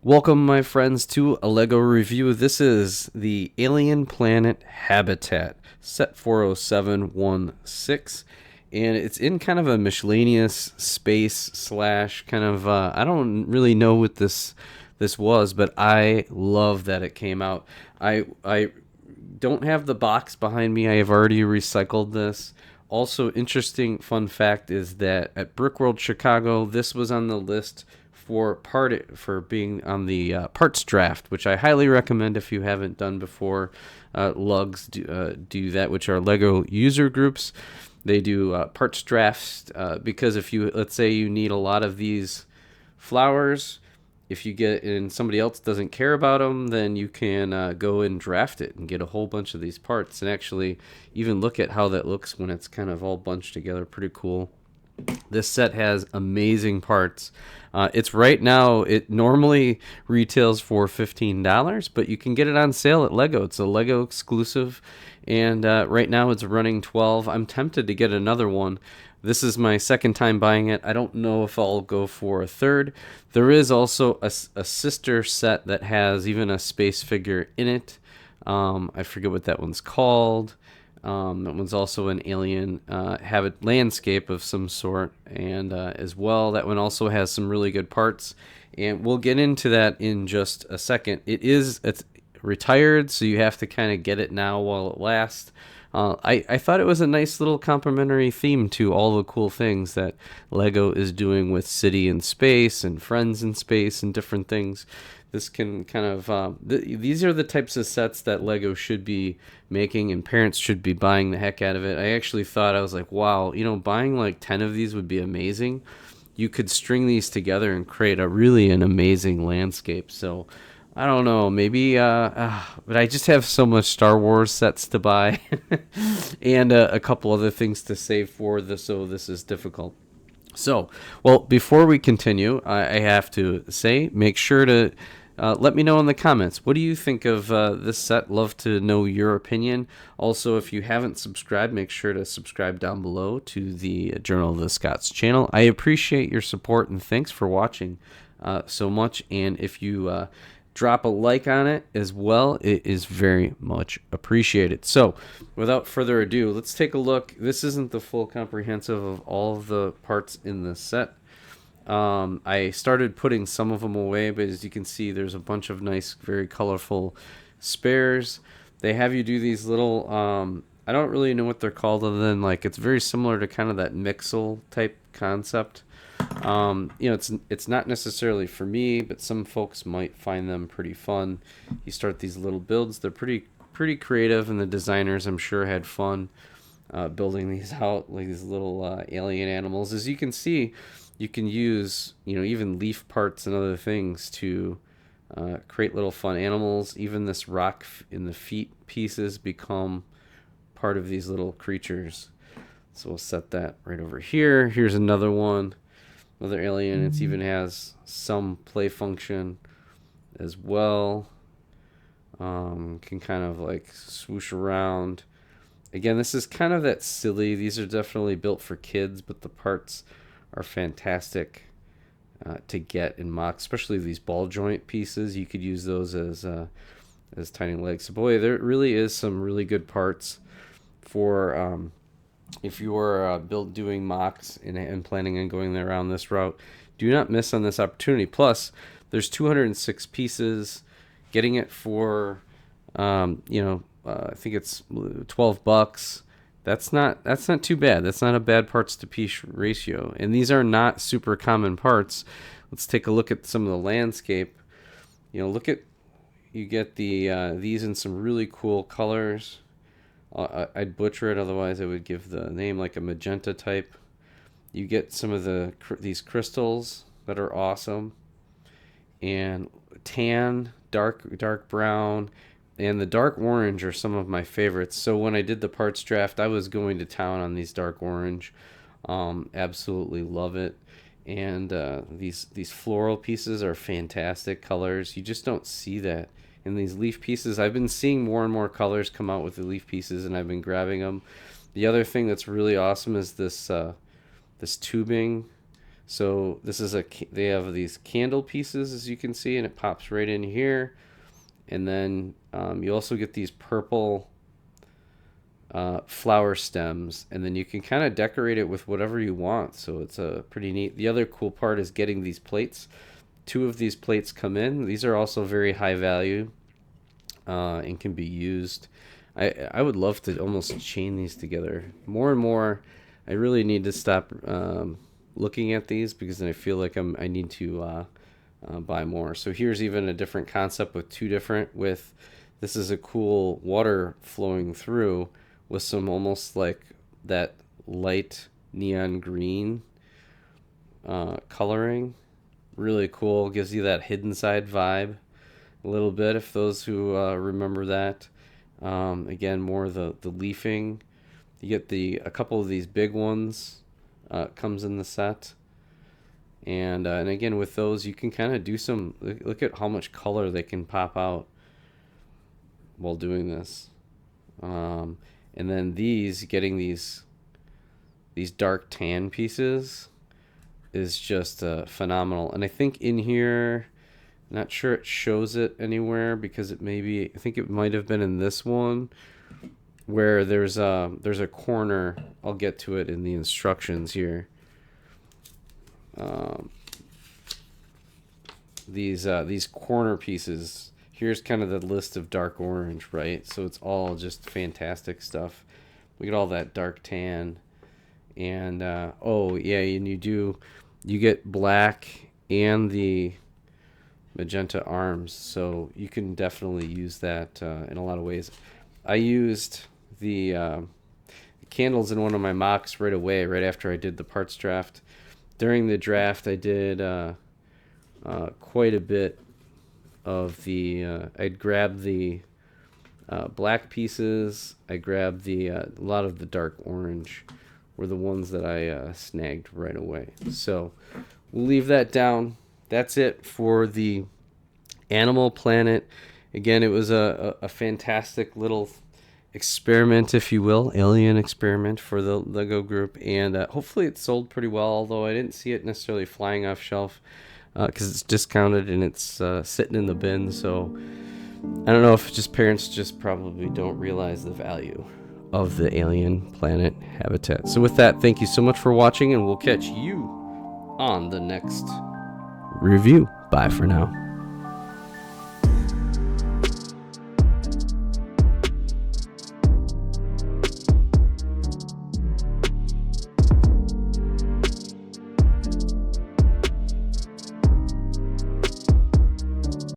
Welcome, my friends, to a LEGO review. This is the Alien Planet Habitat, set 40716, and it's in kind of a miscellaneous space slash kind of, I don't really know what this was, but I love that it came out. I don't have the box behind me. I have already recycled this. Also, interesting fun fact is that at Brickworld Chicago, this was on the list for being on the parts draft, which I highly recommend if you haven't done before. Lugs do that, which are Lego user groups. They do parts drafts because if you, let's say you need a lot of these flowers, if you get and somebody else doesn't care about them, then you can go and draft it and get a whole bunch of these parts and actually even look at how that looks when it's kind of all bunched together. Pretty cool. This set has amazing parts. It's right now, it normally retails for $15, but you can get it on sale at Lego. It's a Lego exclusive, and right now it's running 12. I'm tempted to get another one. This is my second time buying it. I don't know if I'll go for a third. There is also a sister set that has even a space figure in it. I forget what that one's called. That one's also an alien habit landscape of some sort, and as well, that one also has some really good parts, and we'll get into that in just a second. It's retired, so you have to kind of get it now while it lasts. I thought it was a nice little complimentary theme to all the cool things that Lego is doing with City in Space and Friends in Space and different things. This can kind of these are the types of sets that Lego should be making, and parents should be buying the heck out of it. I actually thought, I was like, wow, buying like 10 of these would be amazing. You could string these together and create an amazing landscape. So I don't know, maybe, but I just have so much Star Wars sets to buy, and a couple other things to save for this, so this is difficult. So, well, before we continue, I have to say, make sure to let me know in the comments. What do you think of this set? Love to know your opinion. Also, if you haven't subscribed, make sure to subscribe down below to the Journal of the Scots channel. I appreciate your support and thanks for watching so much. And if you drop a like on it as well, it is very much appreciated. So without further ado, let's take a look. This isn't the full comprehensive of all of the parts in this set. I started putting some of them away, but as you can see, there's a bunch of nice, very colorful spares. They have you do these little, I don't really know what they're called, other than like it's very similar to kind of that Mixel type concept. It's not necessarily for me, but some folks might find them pretty fun. You start these little builds; they're pretty creative, and the designers, I'm sure, had fun building these out, like these little alien animals. As you can see, you can use even leaf parts and other things to create little fun animals. Even this rock in the feet pieces become part of these little creatures. So we'll set that right over here. Here's another one. Another alien. It even has some play function as well. Can kind of like swoosh around. Again, this is kind of that silly. These are definitely built for kids, but the parts are fantastic to get in mock, especially these ball joint pieces. You could use those as tiny legs. So boy, there really is some really good parts for if you are doing mocks and planning on going around this route. Do not miss on this opportunity. Plus, there's 206 pieces. Getting it for I think it's $12. That's not too bad. That's not a bad parts to piece ratio. And these are not super common parts. Let's take a look at some of the landscape. You get these in some really cool colors. I'd butcher it, otherwise I would give the name like a magenta type. You get some of these crystals that are awesome, and tan, dark brown, and the dark orange are some of my favorites. So when I did the parts draft, I was going to town on these dark orange. Absolutely love it. And these floral pieces are fantastic colors. You just don't see that in these leaf pieces. I've been seeing more and more colors come out with the leaf pieces, and I've been grabbing them. The other thing that's really awesome is this tubing. So this is they have these candle pieces, as you can see, and it pops right in here. And then you also get these purple flower stems, and then you can kind of decorate it with whatever you want. So it's a pretty neat. The other cool part is getting these plates. 2 of these plates come in. These are also very high value and can be used. I would love to almost chain these together more and more. I really need to stop looking at these, because then I feel like I need to buy more. So here's even a different concept with 2 different. This is a cool water flowing through with some almost like that light neon green coloring. Really cool. Gives you that Hidden Side vibe a little bit, if those who remember that. Again, more the leafing. You get a couple of these big ones comes in the set. And again, with those, you can kind of do some, look at how much color they can pop out while doing this. And then getting these dark tan pieces is just phenomenal. And I think in here, not sure it shows it anywhere, because I think it might have been in this one, where there's a corner. I'll get to it in the instructions here. These corner pieces. Here's kind of the list of dark orange, right? So it's all just fantastic stuff. We get all that dark tan, and oh yeah, and you get black and the magenta arms, so you can definitely use that in a lot of ways. I used the candles in one of my mocks right away, right after I did the parts draft. During the draft, I did quite a bit of I'd grab the black pieces. I grabbed a lot of the dark orange were the ones that I snagged right away. So we'll leave that down. That's it for the Animal Planet. Again, it was a fantastic little experiment, if you will, alien experiment for the Lego group, and hopefully it sold pretty well, although I didn't see it necessarily flying off shelf because it's discounted and it's sitting in the bin. So I don't know if just parents just probably don't realize the value of the Alien Planet habitat. So with that, thank you so much for watching, and we'll catch you on the next review. Bye for now.